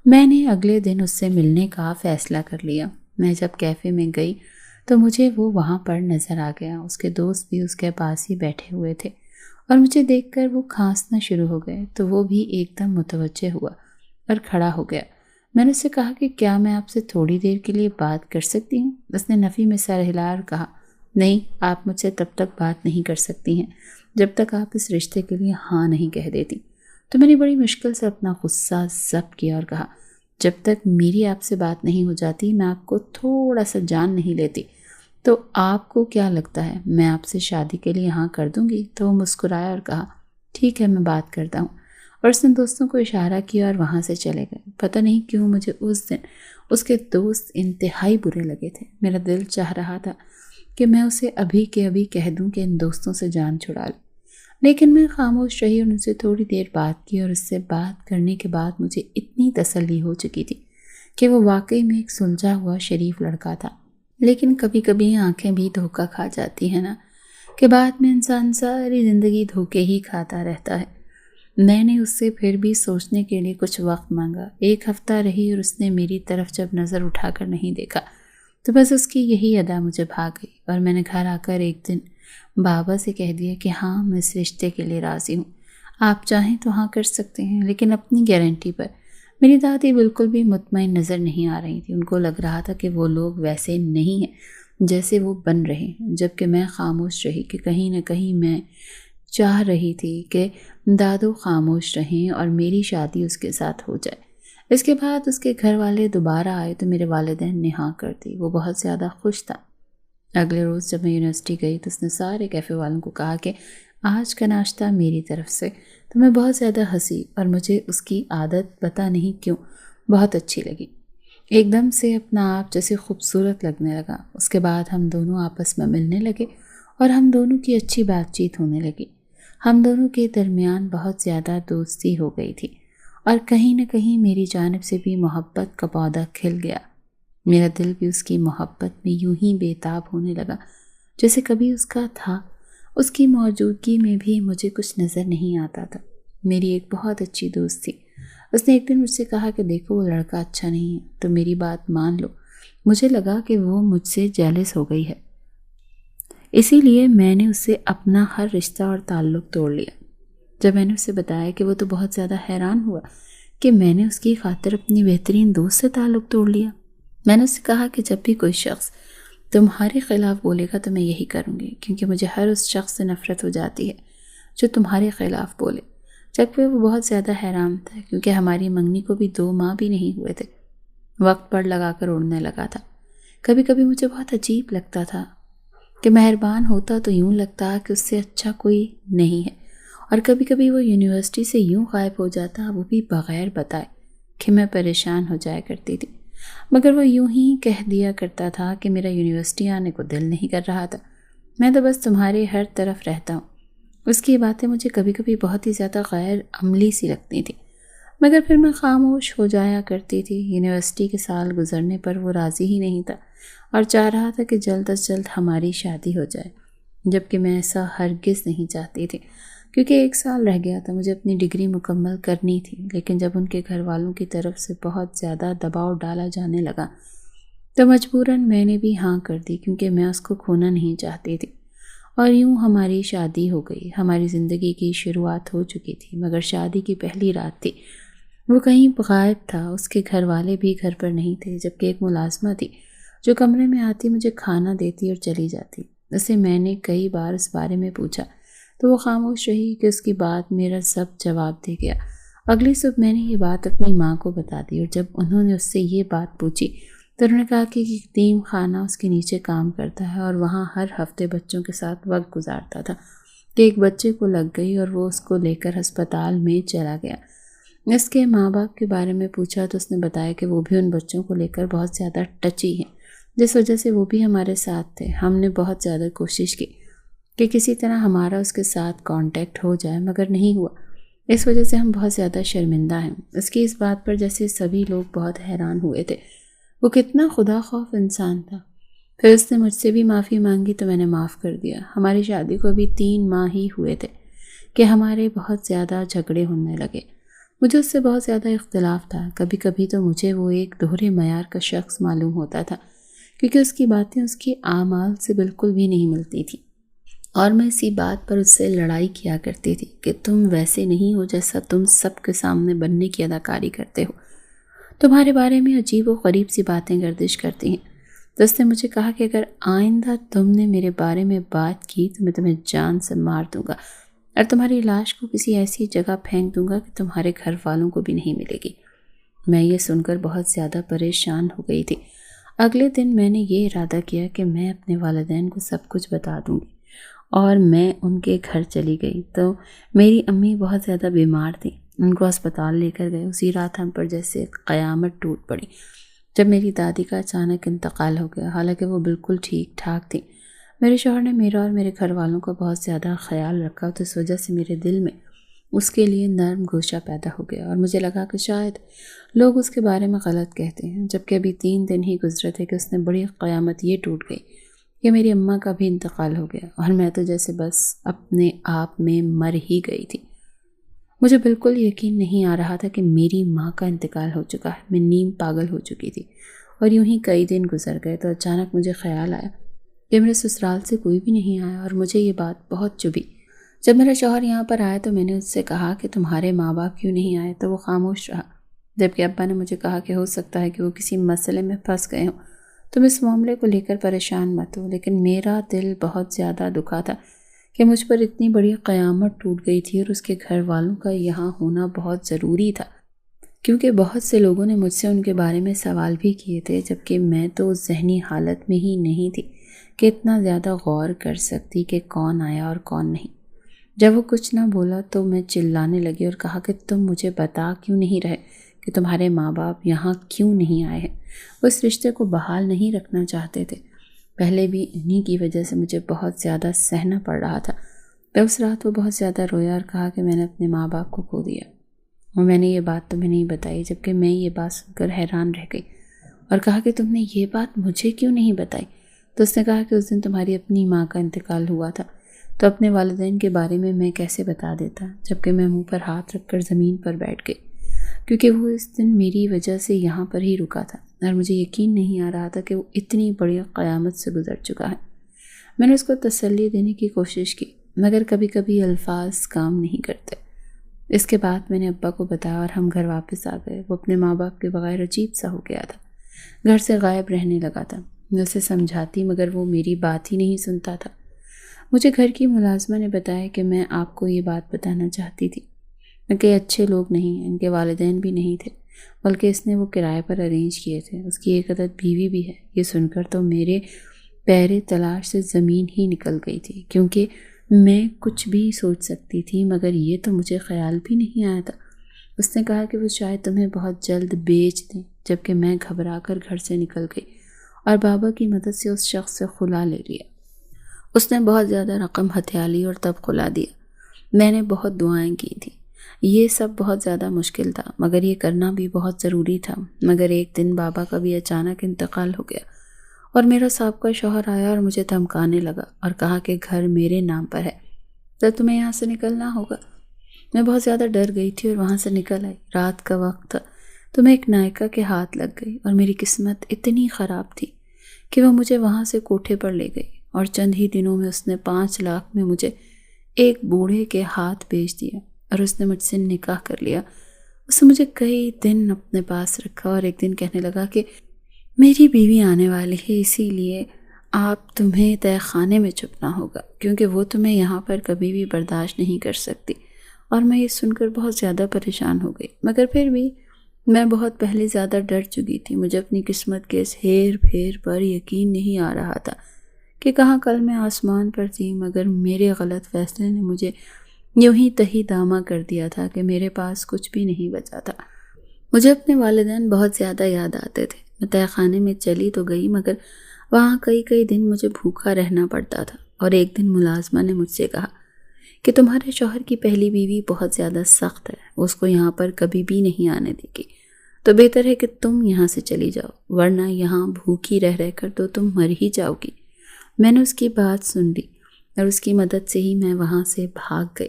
میں نے اگلے دن اس سے ملنے کا فیصلہ کر لیا۔ میں جب کیفے میں گئی تو مجھے وہ وہاں پر نظر آ گیا، اس کے دوست بھی اس کے پاس ہی بیٹھے ہوئے تھے، اور مجھے دیکھ کر وہ کھانسنا شروع ہو گئے تو وہ بھی ایک دم متوجہ ہوا اور کھڑا ہو گیا۔ میں نے اس سے کہا کہ کیا میں آپ سے تھوڑی دیر کے لیے بات کر سکتی ہوں؟ اس نے نفی میں سر ہلا اور کہا نہیں، آپ مجھ سے تب تک بات نہیں کر سکتی ہیں جب تک آپ اس رشتے کے لیے ہاں نہیں کہہ دیتی۔ تو میں نے بڑی مشکل سے اپنا غصہ ضبط کیا اور کہا جب تک میری آپ سے بات نہیں ہو جاتی میں آپ کو تھوڑا سا جان نہیں لیتی۔ تو آپ کو کیا لگتا ہے میں آپ سے شادی کے لیے ہاں کر دوں گی؟ تو وہ مسکرایا اور کہا ٹھیک ہے میں بات کرتا ہوں، اور اس نے دوستوں کو اشارہ کیا اور وہاں سے چلے گئے۔ پتہ نہیں کیوں مجھے اس دن اس کے دوست انتہائی برے لگے تھے۔ میرا دل چاہ رہا تھا کہ میں اسے ابھی کے ابھی کہہ دوں کہ ان دوستوں سے جان چھڑا لے، لیکن میں خاموش رہی اور ان سے تھوڑی دیر بات کی، اور اس سے بات کرنے کے بعد مجھے اتنی تسلی ہو چکی تھی کہ وہ واقعی میں ایک سلجھا ہوا شریف لڑکا تھا۔ لیکن کبھی کبھی آنکھیں بھی دھوکہ کھا جاتی ہیں نا، کہ بعد میں انسان ساری زندگی دھوکے ہی کھاتا رہتا ہے۔ میں نے اس سے پھر بھی سوچنے کے لیے کچھ وقت مانگا۔ 1 ہفتہ رہی اور اس نے میری طرف جب نظر اٹھا کر نہیں دیکھا تو بس اس کی یہی ادا مجھے بھا گئی، اور میں نے گھر آ کر ایک دن بابا سے کہہ دیا کہ ہاں میں اس رشتے کے لیے راضی ہوں، آپ چاہیں تو ہاں کر سکتے ہیں، لیکن اپنی گارنٹی پر۔ میری دادی بالکل بھی مطمئن نظر نہیں آ رہی تھی، ان کو لگ رہا تھا کہ وہ لوگ ویسے نہیں ہیں جیسے وہ بن رہے ہیں، جبکہ میں خاموش رہی کہ کہیں نہ کہیں میں چاہ رہی تھی کہ دادو خاموش رہیں اور میری شادی اس کے ساتھ ہو جائے۔ اس کے بعد اس کے گھر والے دوبارہ آئے تو میرے والدین نے ہاں کر دی۔ وہ بہت زیادہ خوش تھا۔ اگلے روز جب میں یونیورسٹی گئی تو اس نے سارے کیفے والوں کو کہا کہ آج کا ناشتہ میری طرف سے، تو میں بہت زیادہ ہنسی اور مجھے اس کی عادت پتہ نہیں کیوں بہت اچھی لگی۔ ایک دم سے اپنا آپ جیسے خوبصورت لگنے لگا۔ اس کے بعد ہم دونوں آپس میں ملنے لگے اور ہم دونوں کی اچھی بات چیت ہونے لگی۔ ہم دونوں کے درمیان بہت زیادہ دوستی ہو گئی تھی، اور کہیں نہ کہیں میری جانب سے بھی محبت کا پودا کھل گیا۔ میرا دل بھی اس کی محبت میں یوں ہی بے تاب ہونے لگا جیسے کبھی اس کا تھا۔ اس کی موجودگی میں بھی مجھے کچھ نظر نہیں آتا تھا۔ میری ایک بہت اچھی دوست تھی، اس نے ایک دن مجھ سے کہا کہ دیکھو وہ لڑکا اچھا نہیں ہے تو میری بات مان لو۔ مجھے لگا کہ وہ مجھ سے جیلس ہو گئی ہے، اسی لیے میں نے اس سے اپنا ہر رشتہ اور تعلق توڑ لیا۔ جب میں نے اسے بتایا کہ وہ تو بہت زیادہ حیران ہوا کہ میں نے اس کی خاطر اپنی بہترین دوست سے تعلق توڑ لیا۔ میں نے اس سے کہا کہ جب بھی کوئی شخص تمہارے خلاف بولے گا تو میں یہی کروں گی، کیونکہ مجھے ہر اس شخص سے نفرت ہو جاتی ہے جو تمہارے خلاف بولے۔ جبکہ وہ بہت زیادہ حیران تھا، کیونکہ ہماری منگنی کو بھی 2 ماہ بھی نہیں ہوئے تھے۔ وقت پر لگا کر اڑنے لگا تھا۔ کبھی کبھی مجھے بہت عجیب لگتا تھا کہ مہربان ہوتا تو یوں لگتا کہ اس سے اچھا کوئی نہیں ہے، اور کبھی کبھی وہ یونیورسٹی سے یوں غائب ہو جاتا، وہ بھی بغیر بتائے، کہ میں پریشان ہو جایا کرتی تھی۔ مگر وہ یوں ہی کہہ دیا کرتا تھا کہ میرا یونیورسٹی آنے کو دل نہیں کر رہا تھا، میں تو بس تمہارے ہر طرف رہتا ہوں۔ اس کی باتیں مجھے کبھی کبھی بہت ہی زیادہ غیر عملی سی لگتی تھیں، مگر پھر میں خاموش ہو جایا کرتی تھی۔ یونیورسٹی کے سال گزرنے پر وہ راضی ہی نہیں تھا اور چاہ رہا تھا کہ جلد از جلد ہماری شادی ہو جائے، جبکہ میں ایسا ہرگز نہیں چاہتی تھی، کیونکہ 1 سال رہ گیا تھا، مجھے اپنی ڈگری مکمل کرنی تھی۔ لیکن جب ان کے گھر والوں کی طرف سے بہت زیادہ دباؤ ڈالا جانے لگا تو مجبوراً میں نے بھی ہاں کر دی، کیونکہ میں اس کو کھونا نہیں چاہتی تھی۔ اور یوں ہماری شادی ہو گئی۔ ہماری زندگی کی شروعات ہو چکی تھی، مگر شادی کی پہلی رات تھی۔ وہ کہیں غائب تھا، اس کے گھر والے بھی گھر پر نہیں تھے، جبکہ ایک ملازمہ تھی جو کمرے میں آتی مجھے کھانا دیتی اور چلی جاتی۔ اسے میں نے کئی بار اس بارے میں پوچھا تو وہ خاموش رہی کہ اس کی بات میرا سب جواب دے گیا۔ اگلی صبح میں نے یہ بات اپنی ماں کو بتا دی، اور جب انہوں نے اس سے یہ بات پوچھی تو انہوں نے کہا کہ یتیم خانہ اس کے نیچے کام کرتا ہے اور وہاں ہر ہفتے بچوں کے ساتھ وقت گزارتا تھا کہ ایک بچے کو لگ گئی اور وہ اس کو لے کر ہسپتال میں چلا گیا۔ اس کے ماں باپ کے بارے میں پوچھا تو اس نے بتایا کہ وہ بھی ان بچوں کو لے کر بہت زیادہ ٹچی ہیں، جس وجہ سے وہ بھی ہمارے ساتھ تھے۔ ہم نے بہت زیادہ کوشش کی کہ کسی طرح ہمارا اس کے ساتھ کانٹیکٹ ہو جائے، مگر نہیں ہوا۔ اس وجہ سے ہم بہت زیادہ شرمندہ ہیں۔ اس کی اس بات پر جیسے سبھی لوگ بہت حیران ہوئے تھے۔ وہ کتنا خدا خوف انسان تھا۔ پھر اس نے مجھ سے بھی معافی مانگی تو میں نے معاف کر دیا۔ ہماری شادی کو ابھی 3 ماہ ہی ہوئے تھے کہ ہمارے بہت زیادہ جھگڑے ہونے لگے۔ مجھے اس سے بہت زیادہ اختلاف تھا۔ کبھی کبھی تو مجھے وہ ایک دوہرے معیار کا شخص معلوم ہوتا تھا، کیونکہ اس کی باتیں اس کے اعمال سے بالکل بھی نہیں ملتی تھی، اور میں اسی بات پر اس سے لڑائی کیا کرتی تھی کہ تم ویسے نہیں ہو جیسا تم سب کے سامنے بننے کی اداکاری کرتے ہو، تمہارے بارے میں عجیب و غریب سی باتیں گردش کرتی ہیں۔ تو اس نے مجھے کہا کہ اگر آئندہ تم نے میرے بارے میں بات کی تو میں تمہیں جان سے مار دوں گا اور تمہاری لاش کو کسی ایسی جگہ پھینک دوں گا کہ تمہارے گھر والوں کو بھی نہیں ملے گی۔ میں یہ سن کر بہت زیادہ پریشان ہو گئی تھی۔ اگلے دن میں نے یہ ارادہ کیا کہ میں اپنے والدین کو سب کچھ بتا دوں گی، اور میں ان کے گھر چلی گئی تو میری امی بہت زیادہ بیمار تھیں۔ ان کو ہسپتال لے کر گئے۔ اسی رات ہم پر جیسے قیامت ٹوٹ پڑی جب میری دادی کا اچانک انتقال ہو گیا، حالانکہ وہ بالکل ٹھیک ٹھاک تھی۔ میرے شوہر نے میرا اور میرے گھر والوں کا بہت زیادہ خیال رکھا، تو اس وجہ سے میرے دل میں اس کے لیے نرم گوشہ پیدا ہو گیا، اور مجھے لگا کہ شاید لوگ اس کے بارے میں غلط کہتے ہیں، جبکہ ابھی 3 دن ہی گزرے تھے کہ اس نے بڑی قیامت یہ ٹوٹ گئی کہ میری اماں کا بھی انتقال ہو گیا، اور میں تو جیسے بس اپنے آپ میں مر ہی گئی تھی۔ مجھے بالکل یقین نہیں آ رہا تھا کہ میری ماں کا انتقال ہو چکا ہے۔ میں نیم پاگل ہو چکی تھی، اور یوں ہی کئی دن گزر گئے تو اچانک مجھے خیال آیا کہ میرے سسرال سے کوئی بھی نہیں آیا، اور مجھے یہ بات بہت چبھی۔ جب میرا شوہر یہاں پر آیا تو میں نے اس سے کہا کہ تمہارے ماں باپ کیوں نہیں آئے، تو وہ خاموش رہا، جبکہ ابا نے مجھے کہا کہ ہو سکتا ہے کہ وہ کسی مسئلے میں پھنس گئے ہوں، تم اس معاملے کو لے کر پریشان مت ہو۔ لیکن میرا دل بہت زیادہ دکھا تھا کہ مجھ پر اتنی بڑی قیامت ٹوٹ گئی تھی، اور اس کے گھر والوں کا یہاں ہونا بہت ضروری تھا، کیونکہ بہت سے لوگوں نے مجھ سے ان کے بارے میں سوال بھی کیے تھے، جبکہ میں تو ذہنی حالت میں ہی نہیں تھی کہ اتنا زیادہ غور کر سکتی کہ کون آیا اور کون نہیں۔ جب وہ کچھ نہ بولا تو میں چلانے لگی اور کہا کہ تم مجھے بتا کیوں نہیں رہے کہ تمہارے ماں باپ یہاں کیوں نہیں آئے ہیں؟ وہ اس رشتے کو بحال نہیں رکھنا چاہتے تھے۔ پہلے بھی انہی کی وجہ سے مجھے بہت زیادہ سہنا پڑ رہا تھا۔ تو اس رات وہ بہت زیادہ رویا اور کہا کہ میں نے اپنے ماں باپ کو کھو دیا، اور میں نے یہ بات تمہیں نہیں بتائی، جبکہ میں یہ بات سن کر حیران رہ گئی اور کہا کہ تم نے یہ بات مجھے کیوں نہیں بتائی؟ تو اس نے کہا کہ اس دن تمہاری اپنی ماں کا انتقال ہوا تھا، تو اپنے والدین کے بارے میں کیسے بتا دیتا، جبکہ میں منہ پر ہاتھ رکھ کر زمین پر بیٹھ گئی، کیونکہ وہ اس دن میری وجہ سے یہاں پر ہی رکا تھا، اور مجھے یقین نہیں آ رہا تھا کہ وہ اتنی بڑی قیامت سے گزر چکا ہے۔ میں نے اس کو تسلی دینے کی کوشش کی، مگر کبھی کبھی الفاظ کام نہیں کرتے۔ اس کے بعد میں نے ابا کو بتایا اور ہم گھر واپس آ گئے۔ وہ اپنے ماں باپ کے بغیر عجیب سا ہو گیا تھا، گھر سے غائب رہنے لگا تھا۔ میں اسے سمجھاتی مگر وہ میری بات ہی نہیں سنتا تھا۔ مجھے گھر کی ملازمہ نے بتایا کہ میں آپ کو یہ بات بتانا چاہتی تھی کہ اچھے لوگ نہیں، ان کے والدین بھی نہیں تھے، بلکہ اس نے وہ کرائے پر ارینج کیے تھے۔ اس کی ایک عدد بیوی بھی ہے۔ یہ سن کر تو میرے پیرے تلاش سے زمین ہی نکل گئی تھی، کیونکہ میں کچھ بھی سوچ سکتی تھی، مگر یہ تو مجھے خیال بھی نہیں آیا تھا۔ اس نے کہا کہ وہ شاید تمہیں بہت جلد بیچ دیں، جبکہ میں گھبرا کر گھر سے نکل گئی اور بابا کی مدد سے اس شخص سے خلا لے لیا۔ اس نے بہت زیادہ رقم ہتھیا لی اور تب خلا دیا۔ میں نے بہت دعائیں کی تھیں۔ یہ سب بہت زیادہ مشکل تھا، مگر یہ کرنا بھی بہت ضروری تھا۔ مگر ایک دن بابا کا بھی اچانک انتقال ہو گیا اور میرا سابقہ شوہر آیا اور مجھے دھمکانے لگا اور کہا کہ گھر میرے نام پر ہے، تو تمہیں یہاں سے نکلنا ہوگا۔ میں بہت زیادہ ڈر گئی تھی اور وہاں سے نکل آئی۔ رات کا وقت تھا تو میں ایک نائکا کے ہاتھ لگ گئی اور میری قسمت اتنی خراب تھی کہ وہ مجھے وہاں سے کوٹھے پر لے گئی اور چند ہی دنوں میں اس نے 5 لاکھ میں مجھے ایک بوڑھے کے ہاتھ بیچ دیا اور اس نے مجھ سے نکاح کر لیا۔ اس نے مجھے کئی دن اپنے پاس رکھا اور ایک دن کہنے لگا کہ میری بیوی آنے والی ہے، اسی لیے آپ تمہیں تہہ خانے میں چھپنا ہوگا، کیونکہ وہ تمہیں یہاں پر کبھی بھی برداشت نہیں کر سکتی۔ اور میں یہ سن کر بہت زیادہ پریشان ہو گئی، مگر پھر بھی میں بہت پہلے زیادہ ڈر چکی تھی۔ مجھے اپنی قسمت کے اس ہیر پھیر پر یقین نہیں آ رہا تھا کہ کہاں کل میں آسمان پر تھی، مگر میرے غلط فیصلے نے مجھے یوں ہی تہی دامہ کر دیا تھا کہ میرے پاس کچھ بھی نہیں بچا تھا۔ مجھے اپنے والدین بہت زیادہ یاد آتے تھے۔ میں تہہ خانے میں چلی تو گئی، مگر وہاں کئی دن مجھے بھوکا رہنا پڑتا تھا۔ اور ایک دن ملازمہ نے مجھ سے کہا کہ تمہارے شوہر کی پہلی بیوی بہت زیادہ سخت ہے، وہ اس کو یہاں پر کبھی بھی نہیں آنے دے گی، تو بہتر ہے کہ تم یہاں سے چلی جاؤ، ورنہ یہاں بھوکی رہ کر تو تم مر ہی جاؤ گی۔ میں نے اس کی بات سن لی اور اس کی مدد سے ہی میں وہاں سے بھاگ گئی۔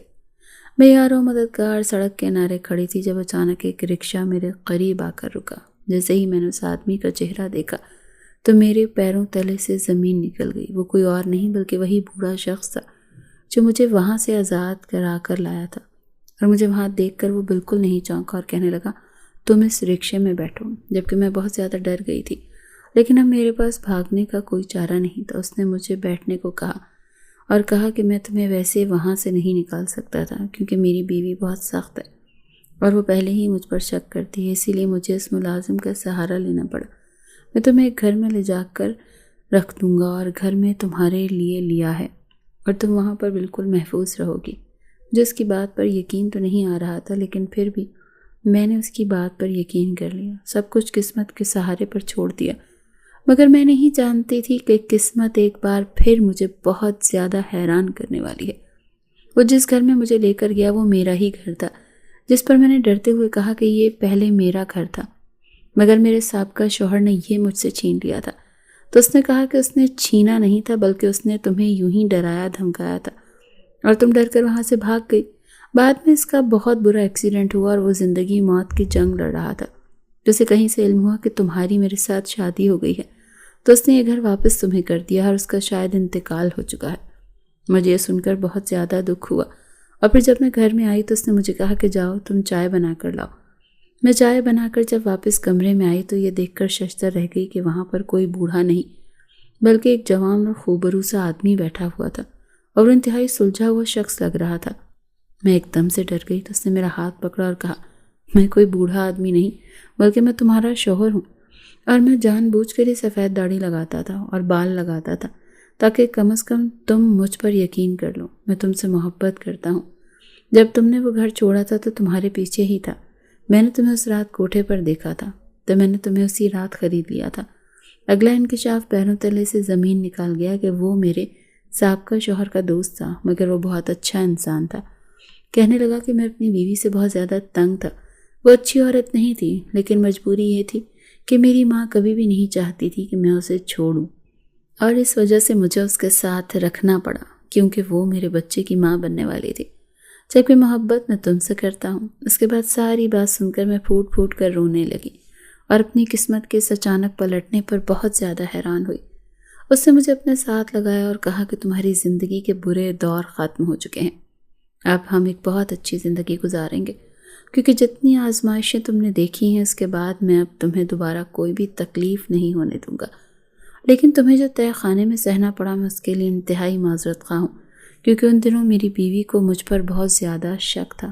میں یار و مددگار سڑک کے کنارے کھڑی تھی جب اچانک ایک رکشہ میرے قریب آ کر رکا۔ جیسے ہی میں نے اس آدمی کا چہرہ دیکھا تو میرے پیروں تلے سے زمین نکل گئی۔ وہ کوئی اور نہیں بلکہ وہی بوڑھا شخص تھا جو مجھے وہاں سے آزاد کرا کر لایا تھا، اور مجھے وہاں دیکھ کر وہ بالکل نہیں چونکا اور کہنے لگا تم اس رکشے میں بیٹھو، جبکہ میں بہت زیادہ ڈر گئی تھی، لیکن اب میرے پاس بھاگنے کا کوئی چارہ نہیں تھا۔ اس نے مجھے بیٹھنے کو کہا اور کہا کہ میں تمہیں ویسے وہاں سے نہیں نکال سکتا تھا، کیونکہ میری بیوی بہت سخت ہے اور وہ پہلے ہی مجھ پر شک کرتی ہے، اسی لیے مجھے اس ملازم کا سہارا لینا پڑا۔ میں تمہیں ایک گھر میں لے جا کر رکھ دوں گا اور گھر میں تمہارے لیے لیا ہے اور تم وہاں پر بالکل محفوظ رہو گی۔ جس کی بات پر یقین تو نہیں آ رہا تھا، لیکن پھر بھی میں نے اس کی بات پر یقین کر لیا، سب کچھ قسمت کے سہارے پر چھوڑ دیا۔ مگر میں نہیں جانتی تھی کہ قسمت ایک بار پھر مجھے بہت زیادہ حیران کرنے والی ہے۔ وہ جس گھر میں مجھے لے کر گیا وہ میرا ہی گھر تھا، جس پر میں نے ڈرتے ہوئے کہا کہ یہ پہلے میرا گھر تھا، مگر میرے سابقہ شوہر نے یہ مجھ سے چھین لیا تھا۔ تو اس نے کہا کہ اس نے چھینا نہیں تھا، بلکہ اس نے تمہیں یوں ہی ڈرایا دھمکایا تھا اور تم ڈر کر وہاں سے بھاگ گئی۔ بعد میں اس کا بہت برا ایکسیڈنٹ ہوا اور وہ زندگی موت کی جنگ لڑ رہا تھا۔ جسے کہیں سے علم ہوا کہ تمہاری میرے ساتھ شادی ہو گئی ہے، تو اس نے یہ گھر واپس تمہیں کر دیا اور اس کا شاید انتقال ہو چکا ہے۔ مجھے یہ سن کر بہت زیادہ دکھ ہوا، اور پھر جب میں گھر میں آئی تو اس نے مجھے کہا کہ جاؤ تم چائے بنا کر لاؤ۔ میں چائے بنا کر جب واپس کمرے میں آئی تو یہ دیکھ کر ششدر رہ گئی کہ وہاں پر کوئی بوڑھا نہیں بلکہ ایک جوان اور خوبرو سا آدمی بیٹھا ہوا تھا، اور وہ انتہائی سلجھا ہوا شخص لگ رہا تھا۔ میں ایک دم سے ڈر گئی تو اس نے میرا ہاتھ پکڑا اور کہا میں کوئی بوڑھا آدمی نہیں بلکہ میں تمہارا شوہر ہوں، اور میں جان بوجھ کر ہی سفید داڑھی لگاتا تھا اور بال لگاتا تھا تاکہ کم از کم تم مجھ پر یقین کر لو۔ میں تم سے محبت کرتا ہوں۔ جب تم نے وہ گھر چھوڑا تھا تو تمہارے پیچھے ہی تھا۔ میں نے تمہیں اس رات کوٹھے پر دیکھا تھا تو میں نے تمہیں اسی رات خرید لیا تھا۔ اگلا انکشاف پیروں تلے سے زمین نکال گیا کہ وہ میرے سابقہ شوہر کا دوست تھا، مگر وہ بہت اچھا انسان تھا۔ کہنے لگا کہ میں اپنی بیوی سے بہت زیادہ تنگ تھا۔ وہ اچھی عورت نہیں تھی، لیکن مجبوری یہ تھی کہ میری ماں کبھی بھی نہیں چاہتی تھی کہ میں اسے چھوڑوں، اور اس وجہ سے مجھے اس کے ساتھ رکھنا پڑا، کیونکہ وہ میرے بچے کی ماں بننے والی تھی۔ جبکہ محبت میں تم سے کرتا ہوں۔ اس کے بعد ساری بات سن کر میں پھوٹ پھوٹ کر رونے لگی اور اپنی قسمت کے اس اچانک پلٹنے پر بہت زیادہ حیران ہوئی۔ اس نے مجھے اپنے ساتھ لگایا اور کہا کہ تمہاری زندگی کے برے دور ختم ہو چکے ہیں، اب ہم ایک بہت اچھی زندگی گزاریں گے، کیونکہ جتنی آزمائشیں تم نے دیکھی ہیں اس کے بعد میں اب تمہیں دوبارہ کوئی بھی تکلیف نہیں ہونے دوں گا۔ لیکن تمہیں جو تہہ خانے میں سہنا پڑا میں اس کے لیے انتہائی معذرت خواہ ہوں، کیونکہ ان دنوں میری بیوی کو مجھ پر بہت زیادہ شک تھا۔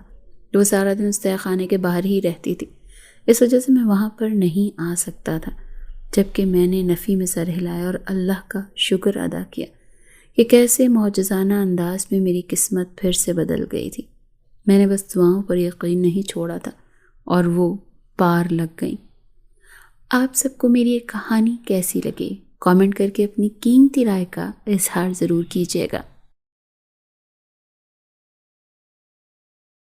وہ سارا دن اس تہہ خانے کے باہر ہی رہتی تھی، اس وجہ سے میں وہاں پر نہیں آ سکتا تھا۔ جبکہ میں نے نفی میں سر ہلایا اور اللہ کا شکر ادا کیا کہ کیسے معجزانہ انداز میں میری قسمت پھر سے بدل گئی تھی۔ میں نے بس دعاؤں پر یقین نہیں چھوڑا تھا اور وہ پار لگ گئیں۔ آپ سب کو میری یہ کہانی کیسی لگے؟ کامنٹ کر کے اپنی قیمتی رائے کا اظہار ضرور کیجیے گا۔